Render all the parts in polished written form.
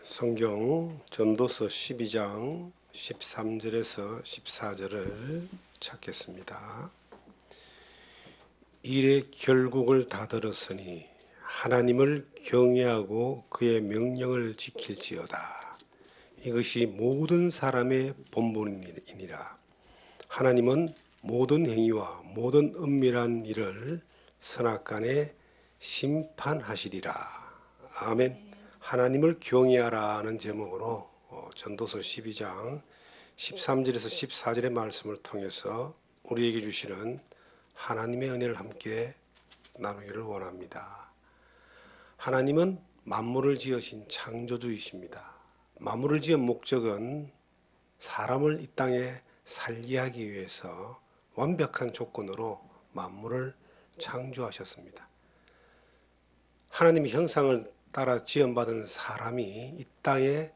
성경 전도서 12장 13절에서 14절을 찾겠습니다. 일의 결국을 다 들었으니 하나님을 경외하고 그의 명령을 지킬지어다. 이것이 모든 사람의 본분이니라. 하나님은 모든 행위와 모든 은밀한 일을 선악간에 심판하시리라. 아멘. 하나님을 경외하라는 제목으로 전도서 12장 13절에서 14절의 말씀을 통해서 우리에게 주시는 하나님의 은혜를 함께 나누기를 원합니다. 하나님은 만물을 지으신 창조주이십니다. 만물을 지은 목적은 사람을 이 땅에 살게 하기 위해서 완벽한 조건으로 만물을 창조하셨습니다. 하나님의 형상을 따라 지음받은 사람이 이 땅에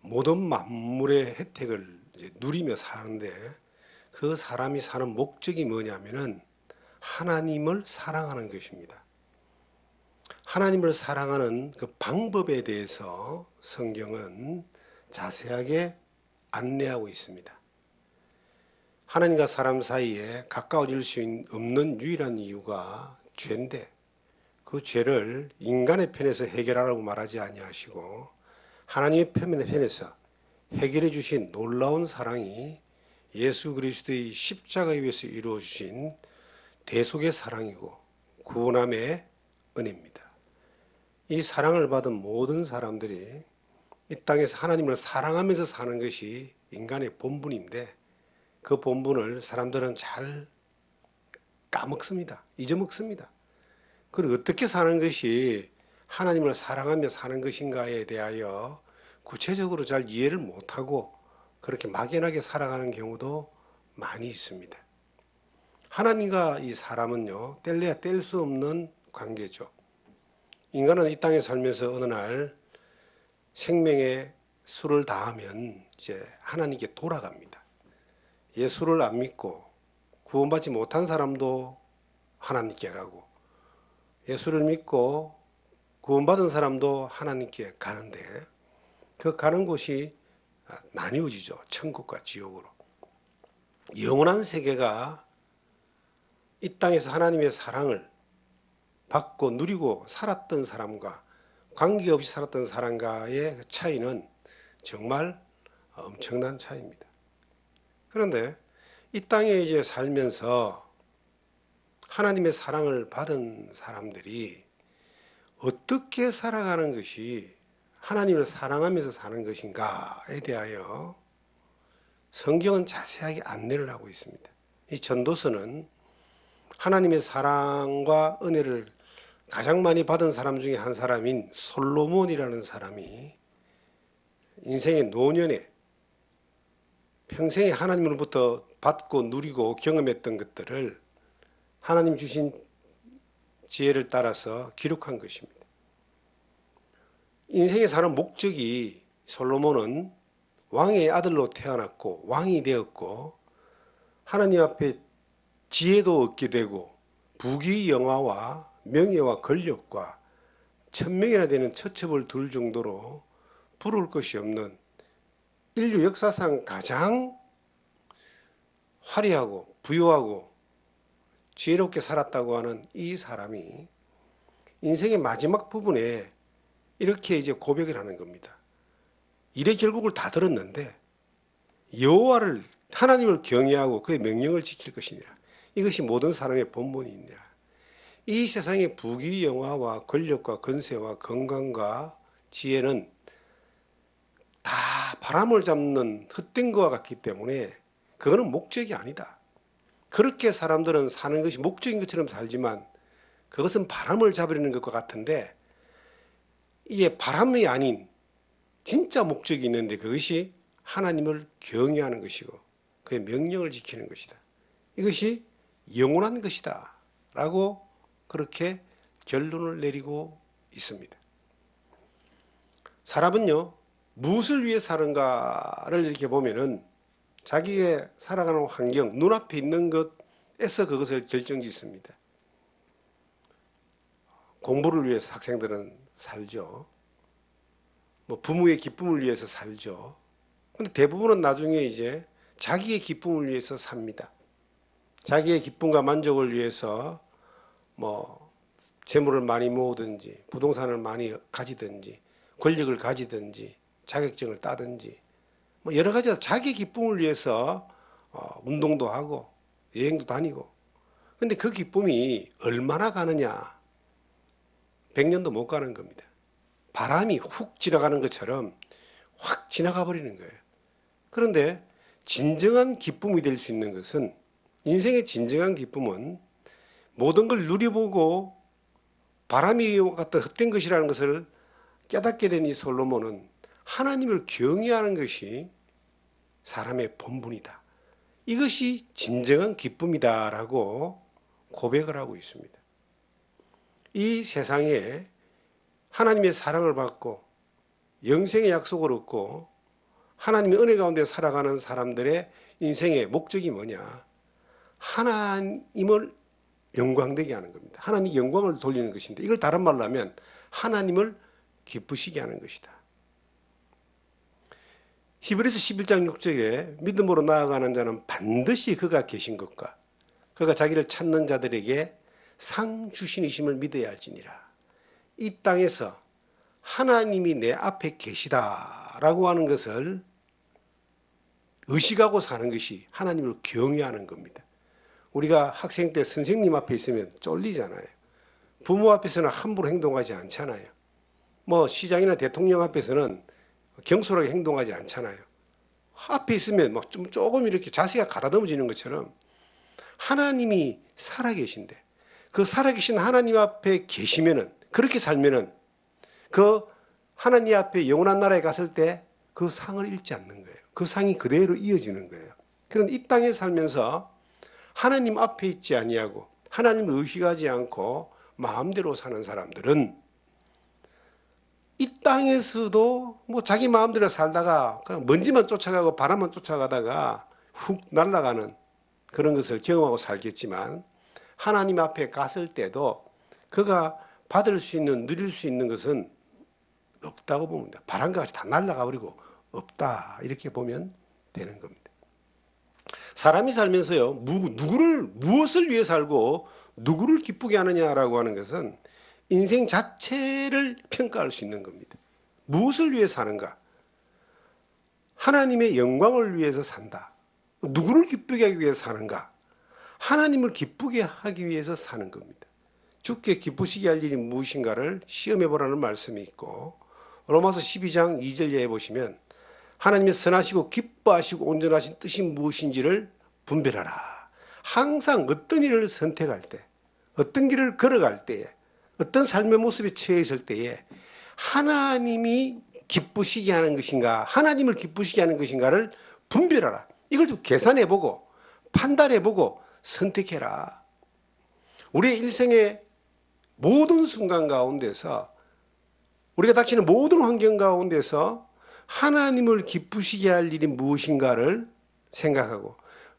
모든 만물의 혜택을 누리며 사는데, 그 사람이 사는 목적이 뭐냐면은 하나님을 사랑하는 것입니다. 하나님을 사랑하는 그 방법에 대해서 성경은 자세하게 안내하고 있습니다. 하나님과 사람 사이에 가까워질 수 없는 유일한 이유가 죄인데, 그 죄를 인간의 편에서 해결하라고 말하지 아니하시고 하나님의 편에서 해결해 주신 놀라운 사랑이 예수 그리스도의 십자가에 의해서 이루어 주신 대속의 사랑이고 구원함의 은혜입니다. 이 사랑을 받은 모든 사람들이 이 땅에서 하나님을 사랑하면서 사는 것이 인간의 본분인데, 그 본분을 사람들은 잘 까먹습니다. 잊어먹습니다. 그리고 어떻게 사는 것이 하나님을 사랑하며 사는 것인가에 대하여 구체적으로 잘 이해를 못하고 그렇게 막연하게 살아가는 경우도 많이 있습니다. 하나님과 이 사람은요, 뗄래야 뗄 수 없는 관계죠. 인간은 이 땅에 살면서 어느 날 생명의 수를 다하면 이제 하나님께 돌아갑니다. 예수를 안 믿고 구원받지 못한 사람도 하나님께 가고, 예수를 믿고 구원받은 사람도 하나님께 가는데, 그 가는 곳이 나뉘어지죠. 천국과 지옥으로. 영원한 세계가 이 땅에서 하나님의 사랑을 받고 누리고 살았던 사람과 관계없이 살았던 사람과의 차이는 정말 엄청난 차이입니다. 그런데 이 땅에 이제 살면서 하나님의 사랑을 받은 사람들이 어떻게 살아가는 것이 하나님을 사랑하면서 사는 것인가에 대하여 성경은 자세하게 안내를 하고 있습니다. 이 전도서는 하나님의 사랑과 은혜를 가장 많이 받은 사람 중에 한 사람인 솔로몬이라는 사람이 인생의 노년에 평생에 하나님으로부터 받고 누리고 경험했던 것들을 하나님 주신 지혜를 따라서 기록한 것입니다. 인생에 사는 목적이, 솔로몬은 왕의 아들로 태어났고 왕이 되었고 하나님 앞에 지혜도 얻게 되고 부귀영화와 명예와 권력과 1000명이나 되는 처첩을 둘 정도로 부러울 것이 없는 인류 역사상 가장 화려하고 부유하고 지혜롭게 살았다고 하는 이 사람이 인생의 마지막 부분에 이렇게 이제 고백을 하는 겁니다. 일의 결국을 다 들었는데 여호와를, 하나님을 경외하고 그의 명령을 지킬 것이니라. 이것이 모든 사람의 본분이니라. 이 세상의 부귀 영화와 권력과 권세와 건강과 지혜는 다 바람을 잡는 헛된 것과 같기 때문에 그거는 목적이 아니다. 그렇게 사람들은 사는 것이 목적인 것처럼 살지만 그것은 바람을 잡으려는 것과 같은데, 이게 바람이 아닌 진짜 목적이 있는데 그것이 하나님을 경외하는 것이고 그의 명령을 지키는 것이다. 이것이 영원한 것이다 라고 그렇게 결론을 내리고 있습니다. 사람은요, 무엇을 위해 사는가를 이렇게 보면은 자기의 살아가는 환경, 눈앞에 있는 것에서 그것을 결정짓습니다. 공부를 위해서 학생들은 살죠. 뭐 부모의 기쁨을 위해서 살죠. 근데 대부분은 나중에 이제 자기의 기쁨을 위해서 삽니다. 자기의 기쁨과 만족을 위해서 뭐 재물을 많이 모으든지 부동산을 많이 가지든지 권력을 가지든지 자격증을 따든지 뭐 여러 가지 자기 기쁨을 위해서 운동도 하고 여행도 다니고. 근데 그 기쁨이 얼마나 가느냐? 100년도 못 가는 겁니다. 바람이 훅 지나가는 것처럼 확 지나가 버리는 거예요. 그런데 진정한 기쁨이 될 수 있는 것은, 인생의 진정한 기쁨은 모든 걸 누려보고 바람이 같은 헛된 것이라는 것을 깨닫게 된 이 솔로몬은 하나님을 경외하는 것이 사람의 본분이다. 이것이 진정한 기쁨이다라고 고백을 하고 있습니다. 이 세상에 하나님의 사랑을 받고 영생의 약속을 얻고 하나님의 은혜 가운데 살아가는 사람들의 인생의 목적이 뭐냐? 하나님을 영광되게 하는 겁니다. 하나님 영광을 돌리는 것인데, 이걸 다른 말로 하면 하나님을 기쁘시게 하는 것이다. 히브리서 11장 6절에 믿음으로 나아가는 자는 반드시 그가 계신 것과 그가 자기를 찾는 자들에게 상 주신이심을 믿어야 할지니라. 이 땅에서 하나님이 내 앞에 계시다라고 하는 것을 의식하고 사는 것이 하나님을 경외하는 겁니다. 우리가 학생 때 선생님 앞에 있으면 쫄리잖아요. 부모 앞에서는 함부로 행동하지 않잖아요. 뭐 시장이나 대통령 앞에서는 경솔하게 행동하지 않잖아요. 앞에 있으면 뭐 조금 이렇게 자세가 가다듬어지는 것처럼 하나님이 살아계신데, 그 살아계신 하나님 앞에 계시면은, 그렇게 살면은 그 하나님 앞에 영원한 나라에 갔을 때 그 상을 잃지 않는 거예요. 그 상이 그대로 이어지는 거예요. 그런데 이 땅에 살면서 하나님 앞에 있지 아니하고 하나님을 의식하지 않고 마음대로 사는 사람들은 이 땅에서도 뭐 자기 마음대로 살다가 그냥 먼지만 쫓아가고 바람만 쫓아가다가 훅 날아가는 그런 것을 경험하고 살겠지만, 하나님 앞에 갔을 때도 그가 받을 수 있는, 누릴 수 있는 것은 없다고 봅니다. 바람과 같이 다 날아가 버리고 없다, 이렇게 보면 되는 겁니다. 사람이 살면서요, 무엇을 위해 살고 누구를 기쁘게 하느냐라고 하는 것은 인생 자체를 평가할 수 있는 겁니다. 무엇을 위해 사는가? 하나님의 영광을 위해서 산다. 누구를 기쁘게 하기 위해서 사는가? 하나님을 기쁘게 하기 위해서 사는 겁니다. 주께 기쁘시게 할 일이 무엇인가를 시험해 보라는 말씀이 있고, 로마서 12장 2절에 보시면 하나님의 선하시고 기뻐하시고 온전하신 뜻이 무엇인지를 분별하라. 항상 어떤 일을 선택할 때, 어떤 길을 걸어갈 때에, 어떤 삶의 모습에 처해 있을 때에 하나님이 기쁘시게 하는 것인가, 하나님을 기쁘시게 하는 것인가를 분별하라. 이걸 좀 계산해보고 판단해보고 선택해라. 우리의 일생의 모든 순간 가운데서, 우리가 닥치는 모든 환경 가운데서 하나님을 기쁘시게 할 일이 무엇인가를 생각하고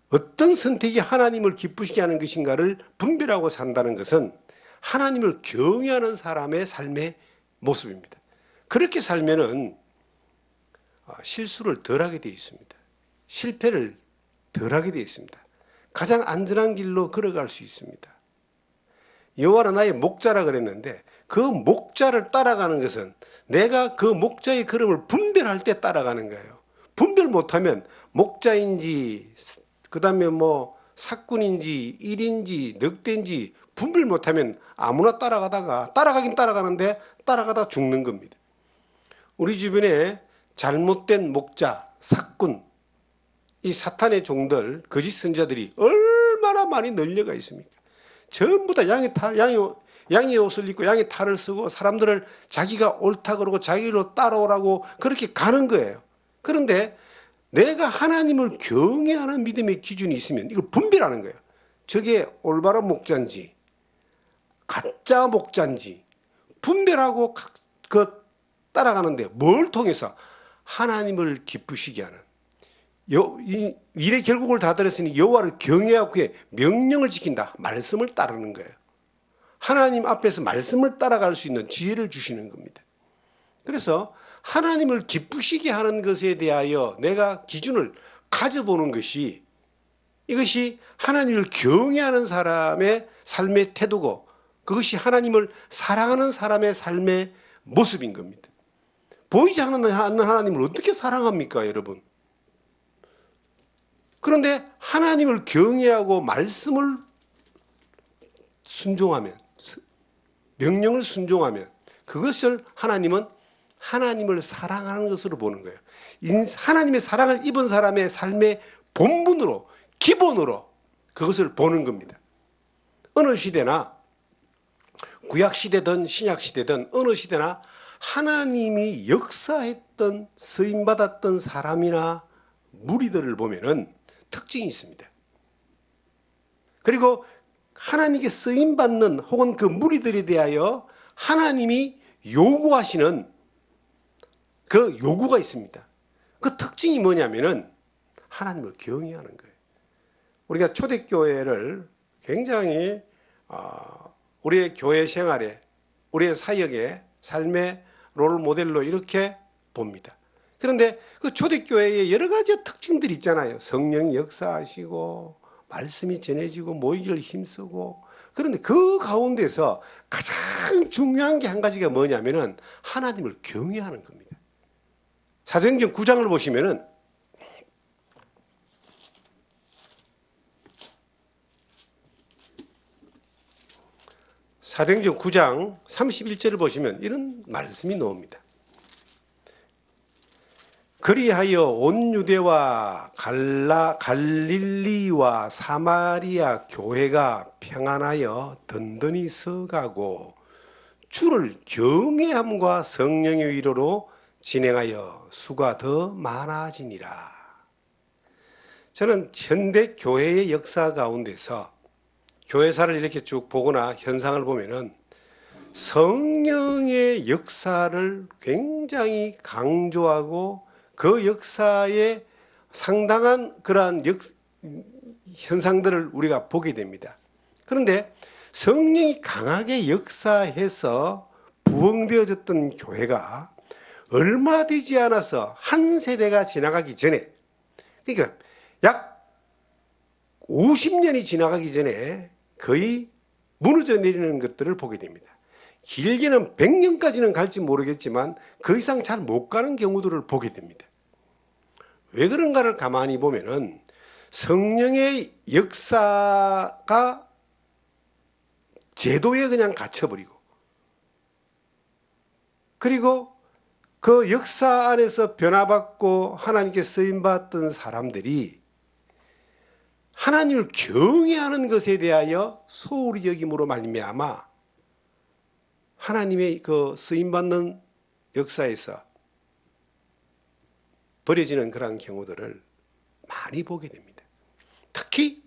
어떤 선택이 하나님을 기쁘시게 하는 것인가를 분별하고 산다는 것은 하나님을 경외하는 사람의 삶의 모습입니다. 그렇게 살면은 실수를 덜하게 되어 있습니다. 실패를 덜하게 되어 있습니다. 가장 안전한 길로 걸어갈 수 있습니다. 여호와는 나의 목자라 그랬는데, 그 목자를 따라가는 것은 내가 그 목자의 걸음을 분별할 때 따라가는 거예요. 분별 못하면 목자인지 그다음에 뭐 사꾼인지 일인지 늑대인지 분별 못하면 아무나 따라가긴 따라가는데 따라가다 죽는 겁니다. 우리 주변에 잘못된 목자, 사꾼, 이 사탄의 종들, 거짓 선자들이 얼마나 많이 널려가 있습니까? 전부 다 양의 옷을 입고 양의 탈을 쓰고 사람들을 자기가 옳다 그러고 자기로 따라오라고 그렇게 가는 거예요. 그런데 내가 하나님을 경외하는 믿음의 기준이 있으면 이걸 분별하는 거예요. 저게 올바른 목자인지 가짜 목자인지 분별하고 따라가는데, 뭘 통해서? 하나님을 기쁘시게 하는, 일의 결국을 다 들었으니 여호와를 경외하고 그의 명령을 지킨다. 말씀을 따르는 거예요. 하나님 앞에서 말씀을 따라갈 수 있는 지혜를 주시는 겁니다. 그래서 하나님을 기쁘시게 하는 것에 대하여 내가 기준을 가져보는 것이, 이것이 하나님을 경외하는 사람의 삶의 태도고, 그것이 하나님을 사랑하는 사람의 삶의 모습인 겁니다. 보이지 않는 하나님을 어떻게 사랑합니까, 여러분? 그런데 하나님을 경외하고 말씀을 순종하면, 명령을 순종하면, 그것을 하나님은 하나님을 사랑하는 것으로 보는 거예요. 하나님의 사랑을 입은 사람의 삶의 본분으로, 기본으로 그것을 보는 겁니다. 어느 시대나, 구약시대든 신약시대든 어느 시대나 하나님이 역사했던, 쓰임받았던 사람이나 무리들을 보면은 특징이 있습니다. 그리고 하나님께 쓰임받는 혹은 그 무리들에 대하여 하나님이 요구하시는 그 요구가 있습니다. 그 특징이 뭐냐면은 하나님을 경외하는 거예요. 우리가 초대교회를 굉장히 우리의 교회 생활에, 우리의 사역에, 삶의 롤 모델로 이렇게 봅니다. 그런데 그 초대교회에 여러 가지 특징들이 있잖아요. 성령이 역사하시고 말씀이 전해지고 모이기를 힘쓰고. 그런데 그 가운데서 가장 중요한 게 한 가지가 뭐냐면은 하나님을 경외하는 겁니다. 사도행전 9장을 보시면은 사도행전 9장 31절을 보시면 이런 말씀이 나옵니다. 그리하여 온 유대와 갈릴리와 사마리아 교회가 평안하여 든든히 서가고 주를 경외함과 성령의 위로로 진행하여 수가 더 많아지니라. 저는 현대 교회의 역사 가운데서 교회사를 이렇게 쭉 보거나 현상을 보면은 성령의 역사를 굉장히 강조하고 그 역사에 상당한 그러한 현상들을 우리가 보게 됩니다. 그런데 성령이 강하게 역사해서 부흥되어졌던 교회가 얼마 되지 않아서 한 세대가 지나가기 전에, 그러니까 약 50년이 지나가기 전에 거의 무너져 내리는 것들을 보게 됩니다. 길게는 100년까지는 갈지 모르겠지만 그 이상 잘 못 가는 경우들을 보게 됩니다. 왜 그런가를 가만히 보면은 성령의 역사가 제도에 그냥 갇혀버리고, 그리고 그 역사 안에서 변화받고 하나님께 쓰임받던 사람들이 하나님을 경외하는 것에 대하여 소홀히 여김으로 말미암아 하나님의 그 쓰임받는 역사에서 버려지는 그런 경우들을 많이 보게 됩니다. 특히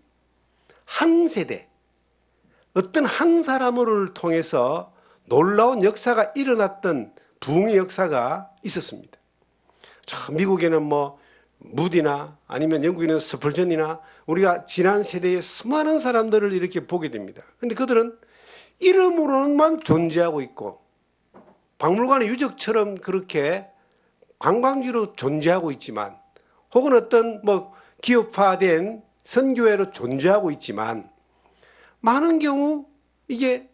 한 세대, 어떤 한 사람을 통해서 놀라운 역사가 일어났던 부흥의 역사가 있었습니다. 미국에는 뭐 무디나 아니면 영국에는 스펄전이나 우리가 지난 세대의 수많은 사람들을 이렇게 보게 됩니다. 그런데 그들은 이름으로만 존재하고 있고 박물관의 유적처럼 그렇게 관광지로 존재하고 있지만, 혹은 어떤 뭐 기업화된 선교회로 존재하고 있지만, 많은 경우 이게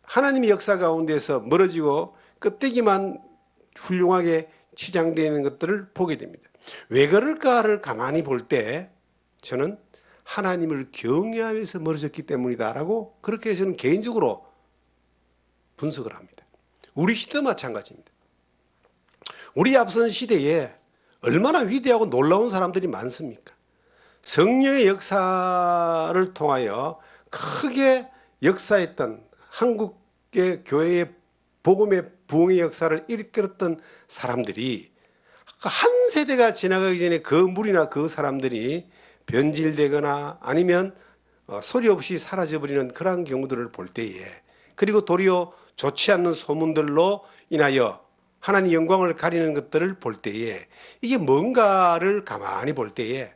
하나님의 역사 가운데서 멀어지고 껍데기만 훌륭하게 치장되는 것들을 보게 됩니다. 왜 그럴까를 가만히 볼 때 저는 하나님을 경외하면서 멀어졌기 때문이다라고 그렇게 저는 개인적으로 분석을 합니다. 우리 시대도 마찬가지입니다. 우리 앞선 시대에 얼마나 위대하고 놀라운 사람들이 많습니까? 성령의 역사를 통하여 크게 역사했던 한국의 교회의 복음의 부흥의 역사를 이끌었던 사람들이 한 세대가 지나가기 전에 그 무리나 그 사람들이 변질되거나 아니면 소리 없이 사라져버리는 그러한 경우들을 볼 때에, 그리고 도리어 좋지 않는 소문들로 인하여 하나님 영광을 가리는 것들을 볼 때에, 이게 뭔가를 가만히 볼 때에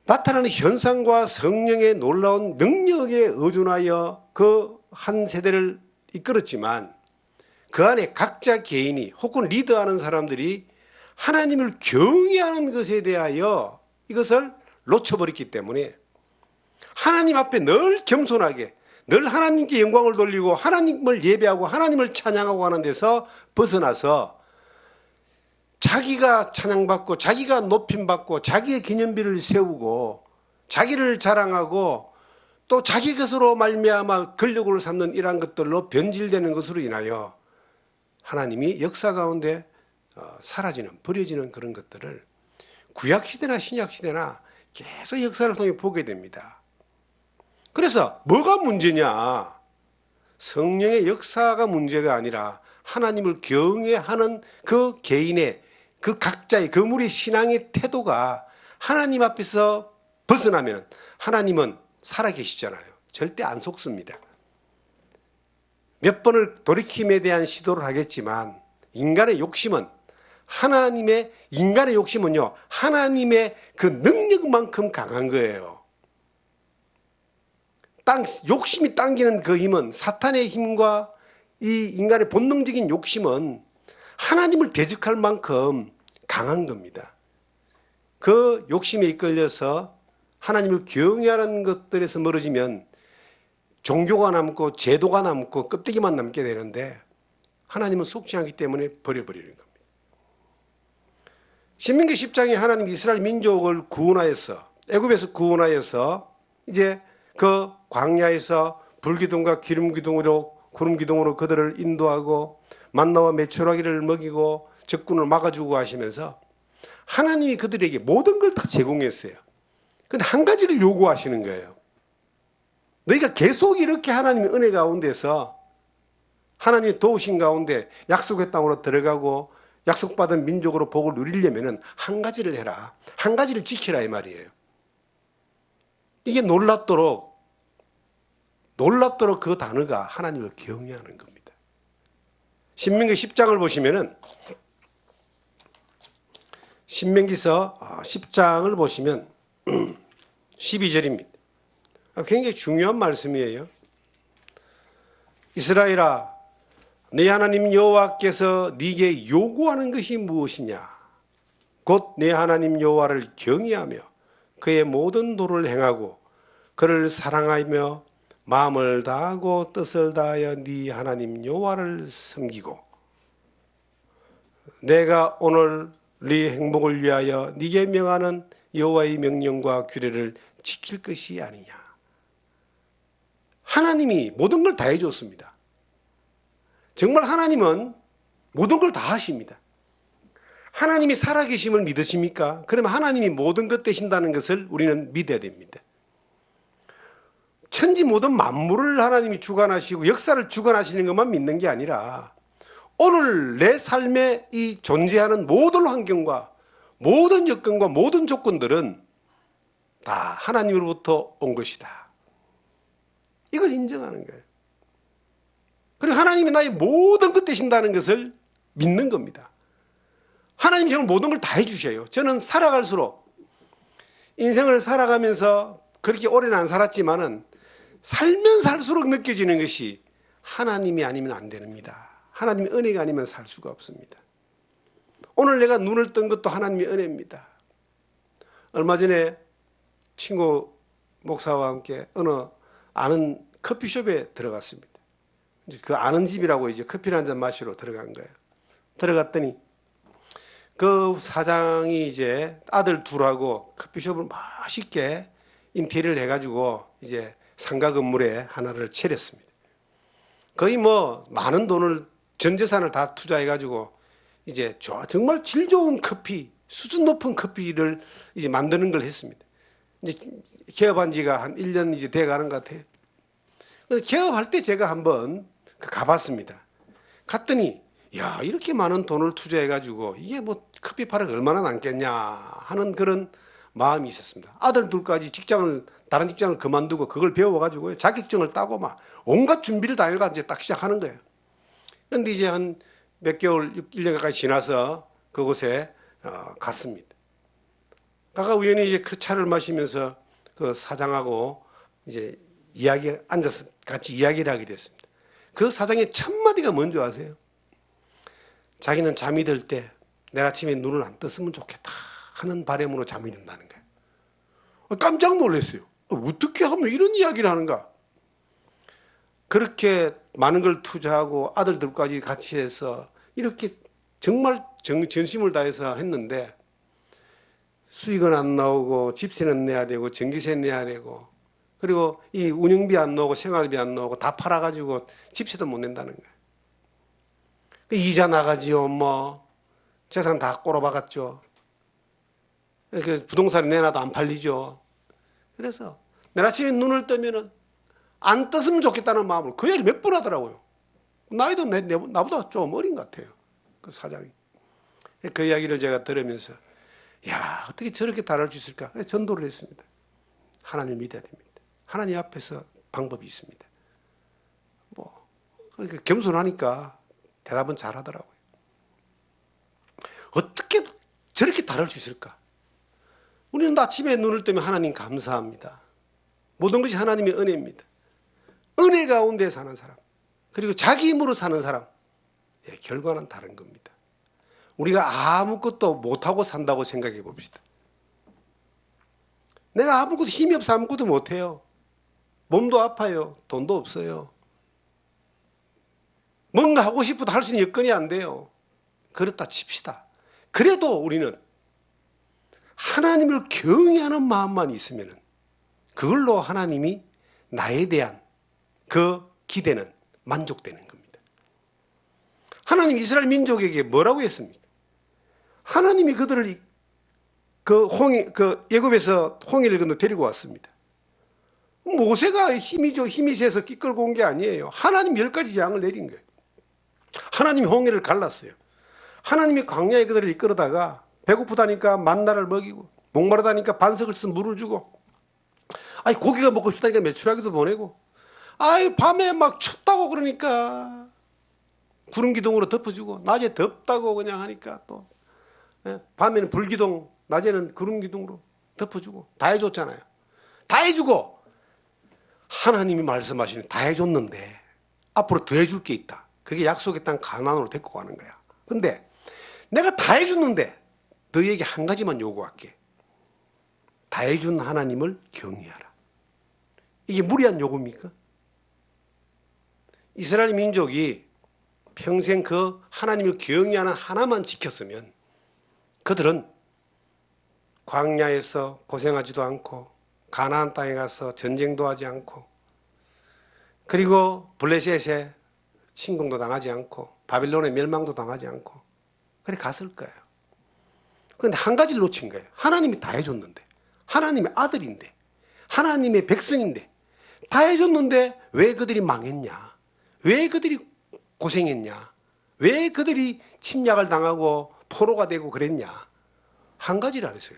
나타나는 현상과 성령의 놀라운 능력에 의존하여 그 한 세대를 이끌었지만, 그 안에 각자 개인이 혹은 리더하는 사람들이 하나님을 경외하는 것에 대하여 이것을 놓쳐버렸기 때문에 하나님 앞에 늘 겸손하게 늘 하나님께 영광을 돌리고 하나님을 예배하고 하나님을 찬양하고 하는 데서 벗어나서 자기가 찬양받고 자기가 높임받고 자기의 기념비를 세우고 자기를 자랑하고 또 자기 것으로 말미암아 권력을 삼는 이러한 것들로 변질되는 것으로 인하여 하나님이 역사 가운데 사라지는 버려지는 그런 것들을 구약시대나 신약시대나 계속 역사를 통해 보게 됩니다. 그래서 뭐가 문제냐? 성령의 역사가 문제가 아니라 하나님을 경외하는 그 개인의 그 각자의 그 무리 신앙의 태도가 하나님 앞에서 벗어나면 하나님은 살아계시잖아요. 절대 안 속습니다. 몇 번을 돌이킴에 대한 시도를 하겠지만 인간의 욕심은요, 하나님의 그 능력만큼 강한 거예요. 욕심이 당기는 그 힘은, 사탄의 힘과 이 인간의 본능적인 욕심은 하나님을 대적할 만큼 강한 겁니다. 그 욕심에 이끌려서 하나님을 경외하는 것들에서 멀어지면 종교가 남고 제도가 남고 껍데기만 남게 되는데 하나님은 속지 않기 때문에 버려버리는 겁니다. 신명기 10장에 하나님 이스라엘 민족을 구원하여서 애굽에서 구원하여서 이제 그 광야에서 불기둥과 기름기둥으로 구름기둥으로 그들을 인도하고 만나와 메추라기를 먹이고 적군을 막아주고 하시면서 하나님이 그들에게 모든 걸 다 제공했어요. 근데 한 가지를 요구하시는 거예요. 너희가 계속 이렇게 하나님의 은혜 가운데서 하나님의 도우신 가운데 약속의 땅으로 들어가고 약속받은 민족으로 복을 누리려면 한 가지를 해라. 한 가지를 지키라 이 말이에요. 이게 놀랍도록 그 단어가 하나님을 경외하는 겁니다. 신명기 10장을 보시면은 신명기서 10장을 보시면 12절입니다. 굉장히 중요한 말씀이에요. 이스라엘아, 네 하나님 여호와께서 네게 요구하는 것이 무엇이냐? 곧 네 하나님 여호와를 경외하며 그의 모든 도를 행하고 그를 사랑하며 마음을 다하고 뜻을 다하여 네 하나님 여호와를 섬기고 내가 오늘 네 행복을 위하여 네게 명하는 여호와의 명령과 규례를 지킬 것이 아니냐. 하나님이 모든 걸 다 해줬습니다. 정말 하나님은 모든 걸 다 하십니다. 하나님이 살아계심을 믿으십니까? 그러면 하나님이 모든 것 되신다는 것을 우리는 믿어야 됩니다. 천지 모든 만물을 하나님이 주관하시고 역사를 주관하시는 것만 믿는 게 아니라 오늘 내 삶에 이 존재하는 모든 환경과 모든 여건과 모든 조건들은 다 하나님으로부터 온 것이다. 이걸 인정하는 거예요. 그리고 하나님이 나의 모든 것 되신다는 것을 믿는 겁니다. 하나님이 정말 모든 걸 다 해주셔요. 저는 살아갈수록 인생을 살아가면서 그렇게 오래는 안 살았지만은 살면 살수록 느껴지는 것이 하나님이 아니면 안 됩니다. 하나님의 은혜가 아니면 살 수가 없습니다. 오늘 내가 눈을 뜬 것도 하나님의 은혜입니다. 얼마 전에 친구 목사와 함께 어느 아는 커피숍에 들어갔습니다. 그 아는 집이라고 이제 커피를 한잔 마시러 들어간 거예요. 들어갔더니 그 사장이 이제 아들 둘하고 커피숍을 맛있게 인테리어를 해가지고 이제 상가 건물에 하나를 차렸습니다. 거의 뭐 많은 돈을 전 재산을 다 투자해가지고 이제 정말 질 좋은 커피, 수준 높은 커피를 이제 만드는 걸 했습니다. 이제 개업한 지가 한 1년 이제 돼 가는 것 같아요. 그래서 개업할 때 제가 한번 가봤습니다. 갔더니 야, 이렇게 많은 돈을 투자해가지고 이게 뭐 커피 파르가 얼마나 남겠냐 하는 그런 마음이 있었습니다. 아들 둘까지 다른 직장을 그만두고 그걸 배워가지고 자격증을 따고 막 온갖 준비를 다 해가 이제 딱 시작하는 거예요. 그런데 이제 한 몇 개월, 1년 가까이 지나서 그곳에 갔습니다. 가가 우연히 이제 그 차를 마시면서 그 사장하고 이제 앉아서 같이 이야기를 하게 됐습니다. 그 사장의 첫 마디가 뭔지 아세요? 자기는 잠이 들 때 내일 아침에 눈을 안 떴으면 좋겠다 하는 바람으로 잠이 든다는 거예요. 깜짝 놀랐어요. 어떻게 하면 이런 이야기를 하는가? 그렇게 많은 걸 투자하고 아들들까지 같이 해서 이렇게 정말 전심을 다해서 했는데 수익은 안 나오고 집세는 내야 되고 전기세 내야 되고 그리고 이 운영비 안 나오고 생활비 안 나오고 다 팔아가지고 집세도 못 낸다는 거예요. 이자 나가지요, 뭐 재산 다 꼬라박았죠. 부동산을 내놔도 안 팔리죠. 그래서 내일 아침에 눈을 뜨면은 안 떴으면 좋겠다는 마음을 그 얘기를 몇 번 하더라고요. 나이도 나보다 좀 어린 것 같아요. 그 사장이. 그 이야기를 제가 들으면서 야, 어떻게 저렇게 다룰 수 있을까? 전도를 했습니다. 하나님을 믿어야 됩니다. 하나님 앞에서 방법이 있습니다. 뭐 그러니까 겸손하니까 대답은 잘하더라고요. 어떻게 저렇게 다룰 수 있을까? 우리는 아침에 눈을 뜨면 하나님 감사합니다. 모든 것이 하나님의 은혜입니다. 은혜 가운데 사는 사람, 그리고 자기 힘으로 사는 사람, 결과는 다른 겁니다. 우리가 아무것도 못하고 산다고 생각해 봅시다. 내가 아무것도 힘이 없어 아무것도 못해요. 몸도 아파요. 돈도 없어요. 뭔가 하고 싶어도 할 수 있는 여건이 안 돼요. 그렇다 칩시다. 그래도 우리는 하나님을 경외하는 마음만 있으면 그걸로 하나님이 나에 대한 그 기대는 만족되는 겁니다. 하나님 이스라엘 민족에게 뭐라고 했습니까? 하나님이 그들을 애굽에서 홍해를 건너 데리고 왔습니다. 모세가 힘이 세서 이끌고 온 게 아니에요. 하나님 10가지 재앙을 내린 거예요. 하나님이 홍해를 갈랐어요. 하나님이 광야에 그들을 이끌어다가 배고프다니까 만나를 먹이고 목마르다니까 반석을 쓴 물을 주고 고기가 먹고 싶다니까 메추라기도 보내고 밤에 막 춥다고 그러니까 구름 기둥으로 덮어주고 낮에 덥다고 그냥 하니까 또 밤에는 불기둥 낮에는 구름 기둥으로 덮어주고 다 해줬잖아요. 다 해주고 하나님이 말씀하시는 다 해줬는데 앞으로 더 해줄 게 있다. 그게 약속의 땅 가나안으로 데리고 가는 거야. 근데 내가 다 해줬는데 너에게 한 가지만 요구할게. 다 해준 하나님을 경외하라. 이게 무리한 요구입니까? 이스라엘 민족이 평생 그 하나님을 경외하는 하나만 지켰으면 그들은 광야에서 고생하지도 않고 가나안 땅에 가서 전쟁도 하지 않고 그리고 블레셋에 침공도 당하지 않고 바빌론의 멸망도 당하지 않고 그래 갔을 거예요. 그런데 한 가지를 놓친 거예요. 하나님이 다 해줬는데 하나님의 아들인데 하나님의 백성인데 다 해줬는데 왜 그들이 망했냐? 왜 그들이 고생했냐? 왜 그들이 침략을 당하고 포로가 되고 그랬냐? 한 가지를 했어요.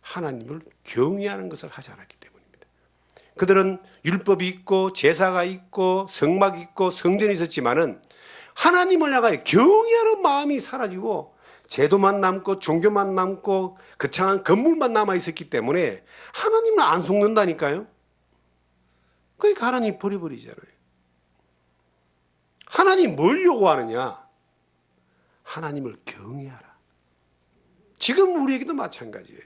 하나님을 경외하는 것을 하지 않았기 때문입니다. 그들은 율법이 있고 제사가 있고 성막이 있고 성전이 있었지만은 하나님을 향하여 경외하는 마음이 사라지고 제도만 남고 종교만 남고 거창한 건물만 남아 있었기 때문에 하나님을 안 속는다니까요. 그러니까 하나님 버려버리잖아요. 하나님 뭘 요구하느냐? 하나님을 경외하라. 지금 우리에게도 마찬가지예요.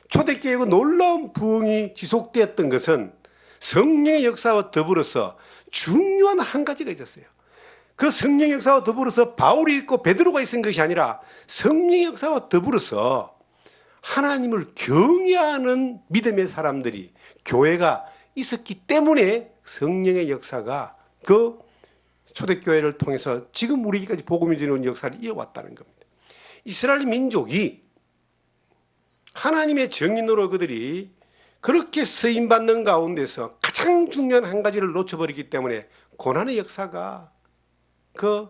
초대교회의 놀라운 부흥이 지속되었던 것은 성령의 역사와 더불어서 중요한 한 가지가 있었어요. 그 성령의 역사와 더불어서 바울이 있고 베드로가 있은 것이 아니라 성령의 역사와 더불어서 하나님을 경외하는 믿음의 사람들이 교회가 있었기 때문에 성령의 역사가 그 초대교회를 통해서 지금 우리에게까지 복음이 지는 역사를 이어왔다는 겁니다. 이스라엘 민족이 하나님의 정인으로 그들이 그렇게 쓰임받는 가운데서 가장 중요한 한 가지를 놓쳐버리기 때문에 고난의 역사가 그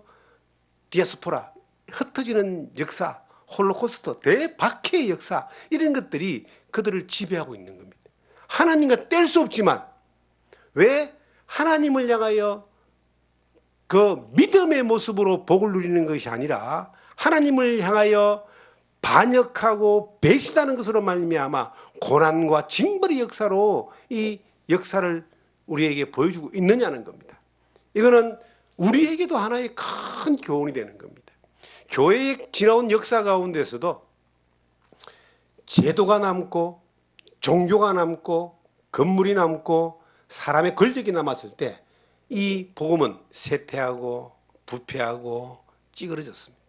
디아스포라, 흩어지는 역사, 홀로코스트, 대박해의 역사 이런 것들이 그들을 지배하고 있는 겁니다. 하나님과 뗄 수 없지만 왜 하나님을 향하여 그 믿음의 모습으로 복을 누리는 것이 아니라 하나님을 향하여 반역하고 배신하는 것으로 말미암아 고난과 징벌의 역사로 이 역사를 우리에게 보여주고 있느냐는 겁니다. 이거는 우리에게도 하나의 큰 교훈이 되는 겁니다. 교회의 지나온 역사 가운데서도 제도가 남고 종교가 남고 건물이 남고 사람의 권력이 남았을 때 이 복음은 쇠퇴하고 부패하고 찌그러졌습니다.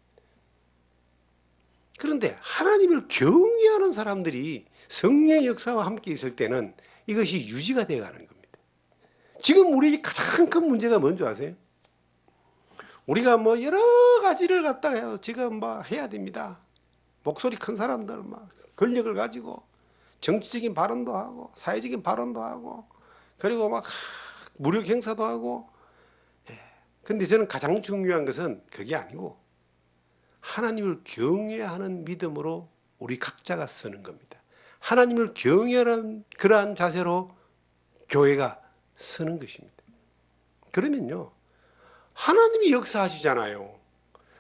그런데 하나님을 경외하는 사람들이 성령의 역사와 함께 있을 때는 이것이 유지가 되어가는 겁니다. 지금 우리에게 가장 큰 문제가 뭔지 아세요? 우리가 뭐 여러 가지를 갖다가 지금 뭐 해야 됩니다. 목소리 큰 사람들 막 권력을 가지고 정치적인 발언도 하고 사회적인 발언도 하고 그리고 막 무력 행사도 하고. 그런데 저는 가장 중요한 것은 그게 아니고 하나님을 경외하는 믿음으로 우리 각자가 서는 겁니다. 하나님을 경외하는 그러한 자세로 교회가 서는 것입니다. 그러면요, 하나님이 역사하시잖아요.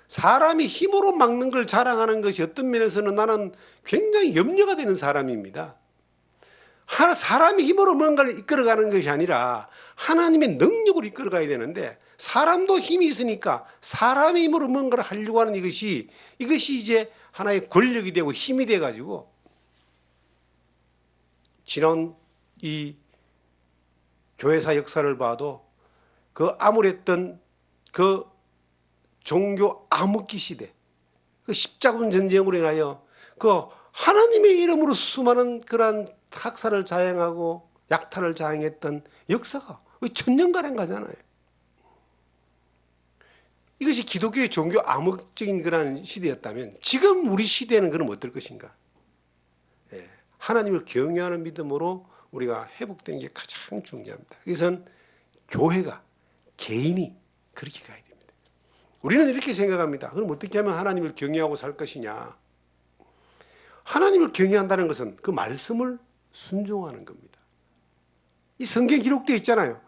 사람이 힘으로 막는 걸 자랑하는 것이 어떤 면에서는 나는 굉장히 염려가 되는 사람입니다. 사람이 힘으로 뭔가를 이끌어가는 것이 아니라 하나님의 능력으로 이끌어가야 되는데 사람도 힘이 있으니까 사람의 힘으로 뭔가를 하려고 하는 이것이 이제 하나의 권력이 되고 힘이 돼가지고 지난 이 교회사 역사를 봐도 그 암울했던 그 종교 암흑기 시대, 그 십자군 전쟁으로 인하여 그 하나님의 이름으로 수많은 그러한 학살을 자행하고 약탈을 자행했던 역사가 천년가량 가잖아요. 이것이 기독교의 종교 암흑적인 그런 시대였다면 지금 우리 시대는 그럼 어떨 것인가? 하나님을 경외하는 믿음으로 우리가 회복되는 게 가장 중요합니다. 그래서 교회가 개인이 그렇게 가야 됩니다. 우리는 이렇게 생각합니다. 그럼 어떻게 하면 하나님을 경외하고 살 것이냐? 하나님을 경외한다는 것은 그 말씀을 순종하는 겁니다. 이 성경에 기록되어 있잖아요.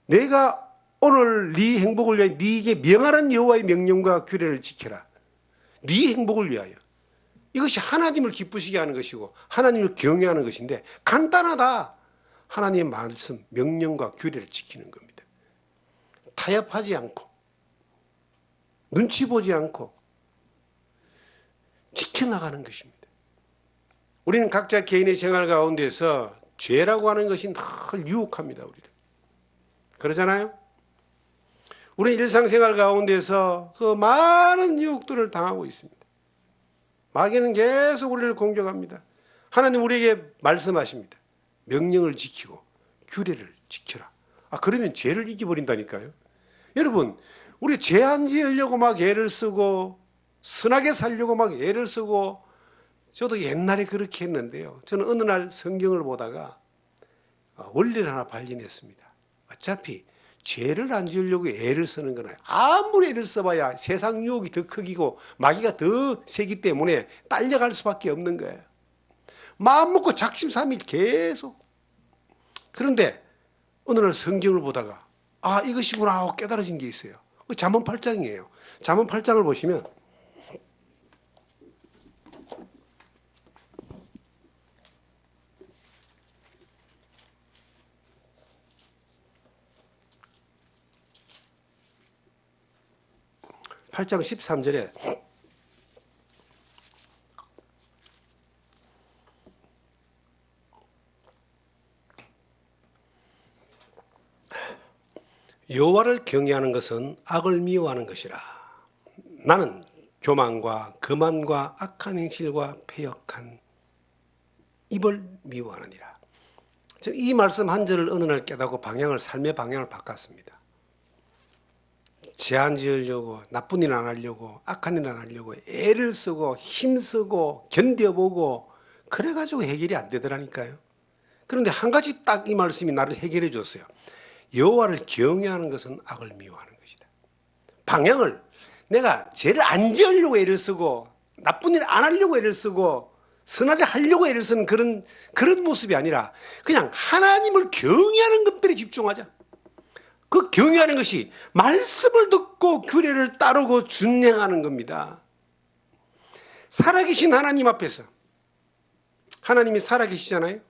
내가 오늘 네 행복을 위하여 네게 명하는 여호와의 명령과 규례를 지켜라. 네 행복을 위하여. 이것이 하나님을 기쁘시게 하는 것이고 하나님을 경외하는 것인데 간단하다. 하나님의 말씀, 명령과 규례를 지키는 겁니다. 타협하지 않고 눈치 보지 않고 지켜나가는 것입니다. 우리는 각자 개인의 생활 가운데서 죄라고 하는 것이 늘 유혹합니다. 우리를. 그러잖아요? 우리 일상생활 가운데서 그 많은 유혹들을 당하고 있습니다. 마귀는 계속 우리를 공격합니다. 하나님 우리에게 말씀하십니다. 명령을 지키고 규례를 지켜라. 그러면 죄를 이겨버린다니까요. 여러분, 우리 죄 안 지으려고 막 애를 쓰고 선하게 살려고 막 애를 쓰고 저도 옛날에 그렇게 했는데요. 저는 어느 날 성경을 보다가 원리를 하나 발견했습니다. 어차피 죄를 안 지으려고 애를 쓰는 거는 아무리 애를 써봐야 세상 유혹이 더 크기고 마귀가 더 세기 때문에 딸려갈 수밖에 없는 거예요. 마음 먹고 작심삼일 계속. 그런데 어느 날 성경을 보다가 이것이구나 하고 깨달아진 게 있어요. 잠언 8장이에요. 잠언 8장을 보시면 팔장 13절에 여호와를 경외하는 것은 악을 미워하는 것이라. 나는 교만과 거만과 악한 행실과 패역한 입을 미워하느니라. 이 말씀 한 절을 어느 날 깨닫고 삶의 방향을 바꿨습니다. 죄 안 지으려고 나쁜 일 안 하려고 악한 일 안 하려고 애를 쓰고 힘쓰고 견뎌보고 그래가지고 해결이 안 되더라니까요. 그런데 한 가지 딱 이 말씀이 나를 해결해 줬어요. 여호와를 경외하는 것은 악을 미워하는 것이다. 방향을 내가 죄를 안 지으려고 애를 쓰고 나쁜 일 안 하려고 애를 쓰고 선하게 하려고 애를 쓰는 그런 모습이 아니라 그냥 하나님을 경외하는 것들에 집중하자. 그 경외하는 것이 말씀을 듣고 규례를 따르고 준행하는 겁니다. 살아계신 하나님 앞에서 하나님이 살아계시잖아요.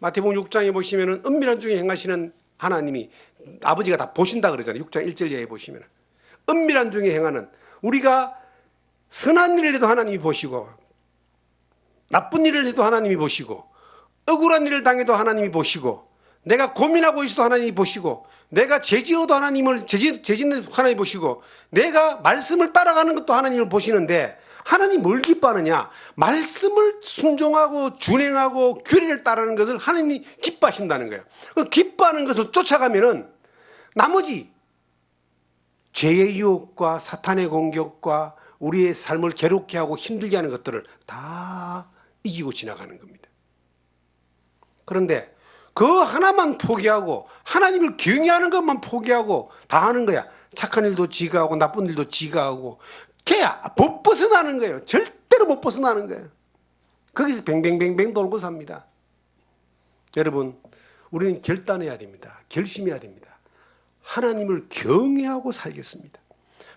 마태복음 6장에 보시면 은밀한 중에 행하시는 하나님이 아버지가 다 보신다 그러잖아요. 6장 1절 이하에 보시면 은밀한 중에 행하는 우리가 선한 일을 해도 하나님이 보시고, 나쁜 일을 해도 하나님이 보시고, 억울한 일을 당해도 하나님이 보시고, 내가 고민하고 있어도 하나님이 보시고, 내가 죄지어도 죄짓는 하나님이 보시고, 내가 말씀을 따라가는 것도 하나님을 보시는데, 하나님 뭘 기뻐하느냐? 말씀을 순종하고 준행하고 규례를 따르는 것을 하나님이 기뻐하신다는 거예요. 그 기뻐하는 것을 쫓아가면은 나머지 죄의 유혹과 사탄의 공격과 우리의 삶을 괴롭게 하고 힘들게 하는 것들을 다 이기고 지나가는 겁니다. 그런데 그 하나만 포기하고 하나님을 경외하는 것만 포기하고 다 하는 거야. 착한 일도 지가 하고 나쁜 일도 지가 하고 걔야 못 벗어나는 거예요. 절대로 못 벗어나는 거예요. 거기서 뱅뱅뱅뱅 돌고 삽니다. 여러분, 우리는 결단해야 됩니다. 결심해야 됩니다. 하나님을 경외하고 살겠습니다.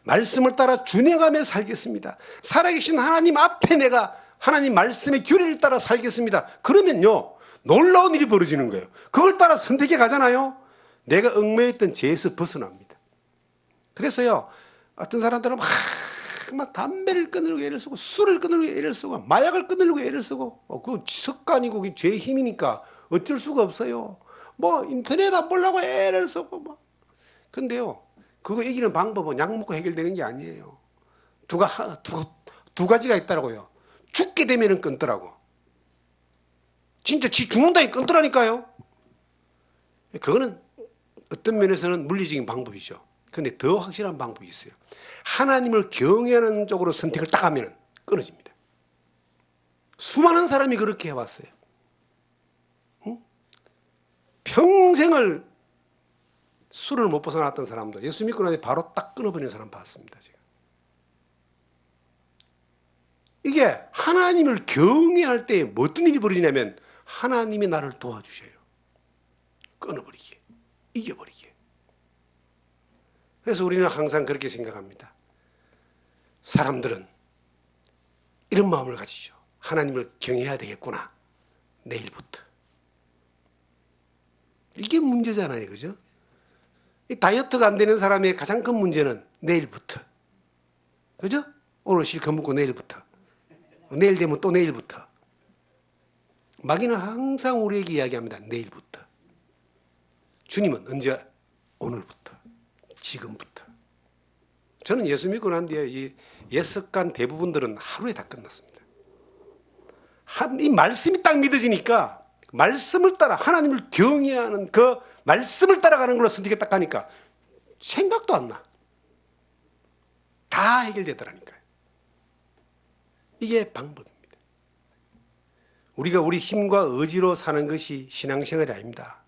말씀을 따라 준행하며 살겠습니다. 살아계신 하나님 앞에 내가 하나님 말씀의 규례를 따라 살겠습니다. 그러면요, 놀라운 일이 벌어지는 거예요. 그걸 따라 선택해 가잖아요. 내가 얽매였던 죄에서 벗어납니다. 그래서요, 어떤 사람들은 막 담배를 끊으려고 애를 쓰고 술을 끊으려고 애를 쓰고 마약을 끊으려고 애를 쓰고 그 습관이고 그게 죄의 힘이니까 어쩔 수가 없어요. 뭐 인터넷 안 보려고 애를 쓰고 뭐. 근데요, 그거 이기는 방법은 약 먹고 해결되는 게 아니에요. 두 가지가 있더라고요. 죽게 되면은 끊더라고. 진짜 죽는다니 끊더라니까요. 그거는 어떤 면에서는 물리적인 방법이죠. 근데 더 확실한 방법이 있어요. 하나님을 경외하는 쪽으로 선택을 딱 하면 끊어집니다. 수많은 사람이 그렇게 해왔어요. 응? 평생을 술을 못 벗어났던 사람도 예수 믿고 나니 바로 딱 끊어버리는 사람 봤습니다. 제가. 이게 하나님을 경외할 때 어떤 일이 벌어지냐면 하나님이 나를 도와주셔요. 끊어버리게, 이겨버리게. 그래서 우리는 항상 그렇게 생각합니다. 사람들은 이런 마음을 가지죠. 하나님을 경외해야 되겠구나. 내일부터. 이게 문제잖아요. 그죠? 이 다이어트가 안 되는 사람의 가장 큰 문제는 내일부터. 그죠? 오늘 실컷 먹고 내일부터. 내일 되면 또 내일부터. 마귀는 항상 우리에게 이야기합니다. 내일부터. 주님은 언제? 오늘부터. 지금부터. 저는 예수 믿고 난 뒤에 이 예습관 대부분들은 하루에 다 끝났습니다. 이 말씀이 딱 믿어지니까 말씀을 따라 하나님을 경외하는 그 말씀을 따라가는 걸로 선택에 딱 가니까 생각도 안 나. 다 해결되더라니까요. 이게 방법입니다. 우리가 우리 힘과 의지로 사는 것이 신앙생활이 아닙니다.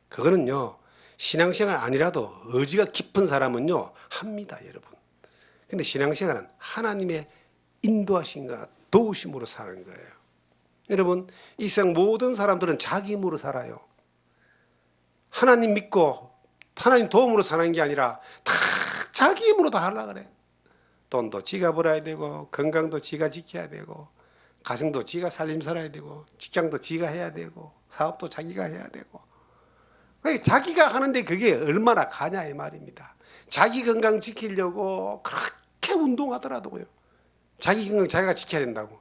그거는요, 신앙생활 아니라도 의지가 깊은 사람은요, 합니다, 여러분. 근데 신앙생활은 하나님의 인도하심과 도우심으로 사는 거예요. 여러분, 이 세상 모든 사람들은 자기 힘으로 살아요. 하나님 믿고 하나님 도움으로 사는 게 아니라 다 자기 힘으로 다 하려고 그래. 돈도 지가 벌어야 되고 건강도 지가 지켜야 되고 가정도 지가 살림 살아야 되고 직장도 지가 해야 되고 사업도 자기가 해야 되고 자기가 하는데 그게 얼마나 가냐 이 말입니다. 자기 건강 지키려고 그렇게 운동하더라도요. 자기 건강 자기가 지켜야 된다고.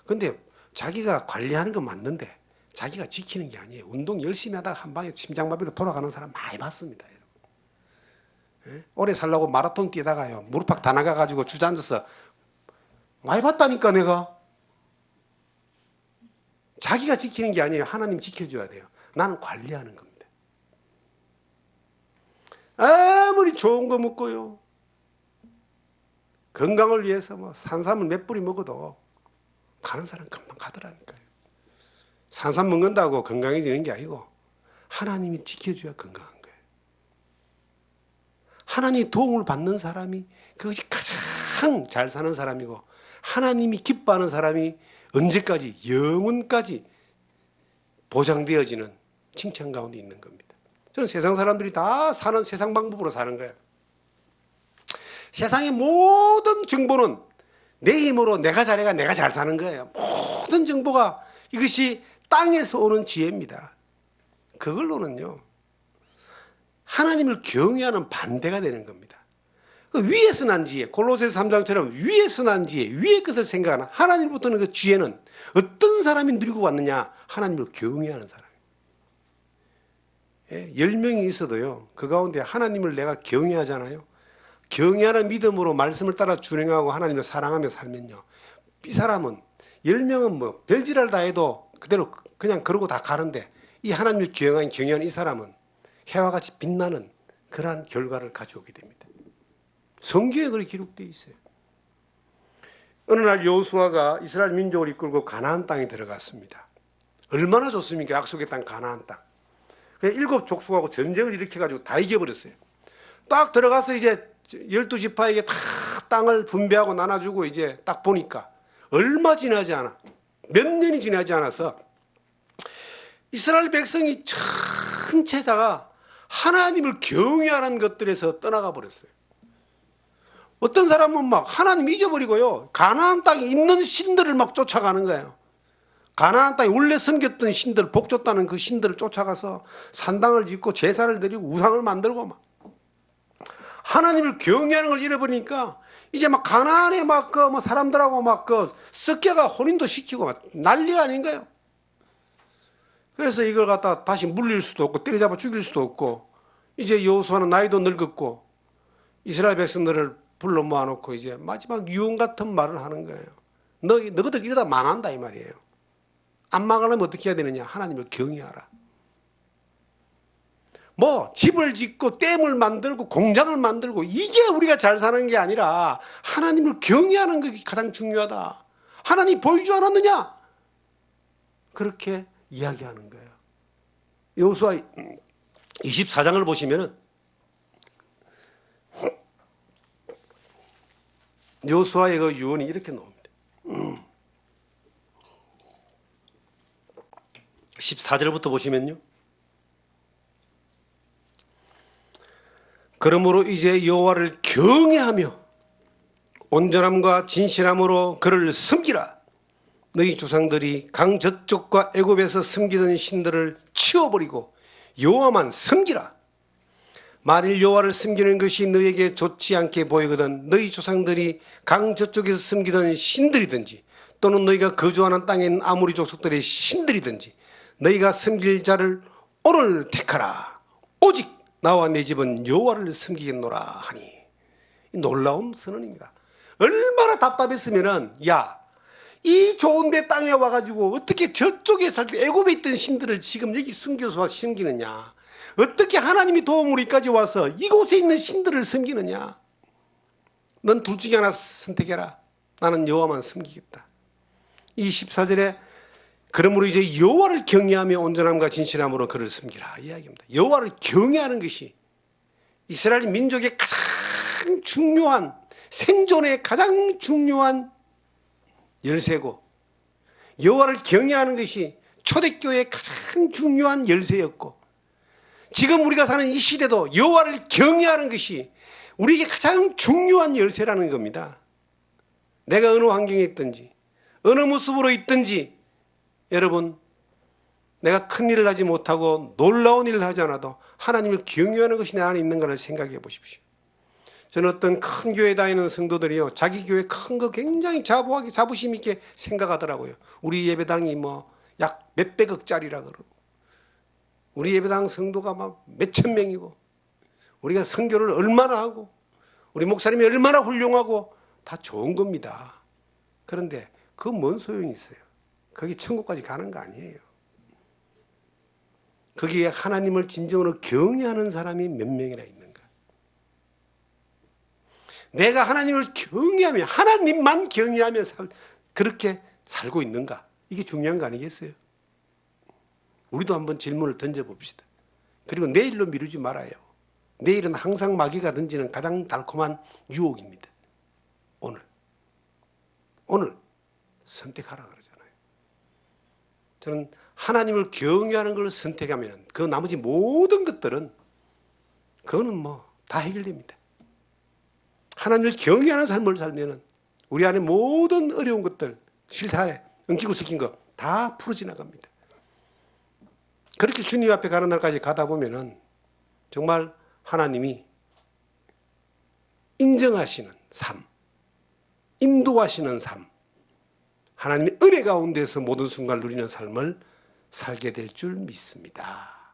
근데 자기가 관리하는 건 맞는데 자기가 지키는 게 아니에요. 운동 열심히 하다가 한 방에 심장마비로 돌아가는 사람 많이 봤습니다. 예? 오래 살려고 마라톤 뛰다가요. 무릎팍 다 나가가지고 주저앉아서 많이 봤다니까 내가. 자기가 지키는 게 아니에요. 하나님 지켜줘야 돼요. 나는 관리하는 겁니다. 아무리 좋은 거 먹고요. 건강을 위해서 뭐 산삼을 몇 뿌리 먹어도 가는 사람 금방 가더라니까요. 산삼 먹는다고 건강해지는 게 아니고 하나님이 지켜줘야 건강한 거예요. 하나님의 도움을 받는 사람이 그것이 가장 잘 사는 사람이고 하나님이 기뻐하는 사람이 언제까지 영원까지 보장되어지는 칭찬 가운데 있는 겁니다. 저는 세상 사람들이 다 사는 세상 방법으로 사는 거예요. 세상의 모든 정보는 내 힘으로 내가 잘해가 내가 잘 사는 거예요. 모든 정보가 이것이 땅에서 오는 지혜입니다. 그걸로는요 하나님을 경외하는 반대가 되는 겁니다. 그 위에서 난 지혜, 골로새서 3장처럼 위에서 난 지혜, 위의 것을 생각하는 하나님으로부터는 그 지혜는 어떤 사람이 누리고 왔느냐? 하나님을 경외하는 사람. 10명이 있어도요, 그 가운데 하나님을 내가 경외하잖아요. 경외하는 믿음으로 말씀을 따라 준행하고 하나님을 사랑하며 살면요, 이 사람은 10명은 뭐 별짓을 다 해도 그대로 그냥 그러고 다 가는데, 이 하나님을 경외하는 이 사람은 해와 같이 빛나는 그러한 결과를 가져오게 됩니다. 성경에 그렇게 기록되어 있어요. 어느 날 여호수아가 이스라엘 민족을 이끌고 가나안 땅에 들어갔습니다. 얼마나 좋습니까? 약속의 땅 가나안 땅. 그냥 7 족속하고 전쟁을 일으켜가지고 다 이겨버렸어요. 딱 들어가서 이제 12지파에게 다 땅을 분배하고 나눠주고 이제 딱 보니까 얼마 지나지 않아, 몇 년이 지나지 않아서 이스라엘 백성이 전체다가 하나님을 경외하는 것들에서 떠나가 버렸어요. 어떤 사람은 막 하나님 잊어버리고요, 가나안 땅에 있는 신들을 막 쫓아가는 거예요. 가나안 땅에 원래 섬겼던 신들, 복 줬다는 그 신들을 쫓아가서 산당을 짓고 제사를 드리고 우상을 만들고 막 하나님을 경외하는 걸 잃어버리니까 이제 막 가나안에 막 그 뭐 사람들하고 막 그 섞여가 혼인도 시키고 막 난리가 아닌 거예요. 그래서 이걸 갖다 다시 물릴 수도 없고 때려잡아 죽일 수도 없고, 이제 여호수아는 나이도 늙었고 이스라엘 백성들을 불러 모아놓고 이제 마지막 유언 같은 말을 하는 거예요. 너희들 이러다 망한다 이 말이에요. 안 망하려면 어떻게 해야 되느냐? 하나님을 경외하라. 뭐 집을 짓고 댐을 만들고 공장을 만들고 이게 우리가 잘 사는 게 아니라 하나님을 경외하는 것이 가장 중요하다. 하나님 보이지 않았느냐? 그렇게 이야기하는 거예요. 여호수아 24장을 보시면은 여호수아의 그 유언이 이렇게 나옵니다. 14절부터 보시면요, 그러므로 이제 여호와를 경외하며 온전함과 진실함으로 그를 섬기라. 너희 조상들이 강 저쪽과 애굽에서 섬기던 신들을 치워버리고 여호와만 섬기라. 만일 여호와를 섬기는 것이 너에게 좋지 않게 보이거든 너희 조상들이 강 저쪽에서 섬기던 신들이든지 또는 너희가 거주하는 땅에 있는 아모리 족속들의 신들이든지 너희가 섬길 자를 오늘 택하라. 오직 나와 내 집은 여호와를 섬기겠노라 하니. 놀라운 선언입니다. 얼마나 답답했으면은, 야, 이 좋은 데 땅에 와가지고 어떻게 저쪽에 살 때 애굽에 있던 신들을 지금 여기 숨겨서 와서 섬기느냐? 어떻게 하나님이 도움으로 여기까지 와서 이곳에 있는 신들을 섬기느냐? 넌 둘 중에 하나 선택해라. 나는 여호와만 섬기겠다. 이 14절에 그러므로 이제 여호와를 경외하며 온전함과 진실함으로 그를 섬기라 이야기입니다. 여호와를 경외하는 것이 이스라엘 민족의 가장 중요한, 생존의 가장 중요한 열쇠고, 여호와를 경외하는 것이 초대교회의 가장 중요한 열쇠였고, 지금 우리가 사는 이 시대도 여호와를 경외하는 것이 우리에게 가장 중요한 열쇠라는 겁니다. 내가 어느 환경에 있든지 어느 모습으로 있든지, 여러분, 내가 큰 일을 하지 못하고 놀라운 일을 하지 않아도 하나님을 경외하는 것이 내 안에 있는 것을 생각해 보십시오. 저는 어떤 큰 교회 다니는 성도들이요, 자기 교회 큰 거 굉장히 자부심 있게 생각하더라고요. 우리 예배당이 뭐 약 몇백억짜리라 그러고, 우리 예배당 성도가 막 몇천 명이고, 우리가 선교를 얼마나 하고, 우리 목사님이 얼마나 훌륭하고, 다 좋은 겁니다. 그런데 그 뭔 소용이 있어요? 거기 천국까지 가는 거 아니에요. 거기에 하나님을 진정으로 경외하는 사람이 몇 명이나 있는가? 내가 하나님을 경외하며, 하나님만 경외하며 그렇게 살고 있는가? 이게 중요한 거 아니겠어요? 우리도 한번 질문을 던져봅시다. 그리고 내일로 미루지 말아요. 내일은 항상 마귀가 던지는 가장 달콤한 유혹입니다. 오늘 선택하라 그러잖아요. 저는 하나님을 경외하는 걸 선택하면 그 나머지 모든 것들은 그거는 뭐 다 해결됩니다. 하나님을 경외하는 삶을 살면 우리 안에 모든 어려운 것들, 실타래, 엉키고 섞인 거 다 풀어 지나갑니다. 그렇게 주님 앞에 가는 날까지 가다 보면은 정말 하나님이 인정하시는 삶, 인도하시는 삶, 하나님의 은혜 가운데서 모든 순간을 누리는 삶을 살게 될 줄 믿습니다.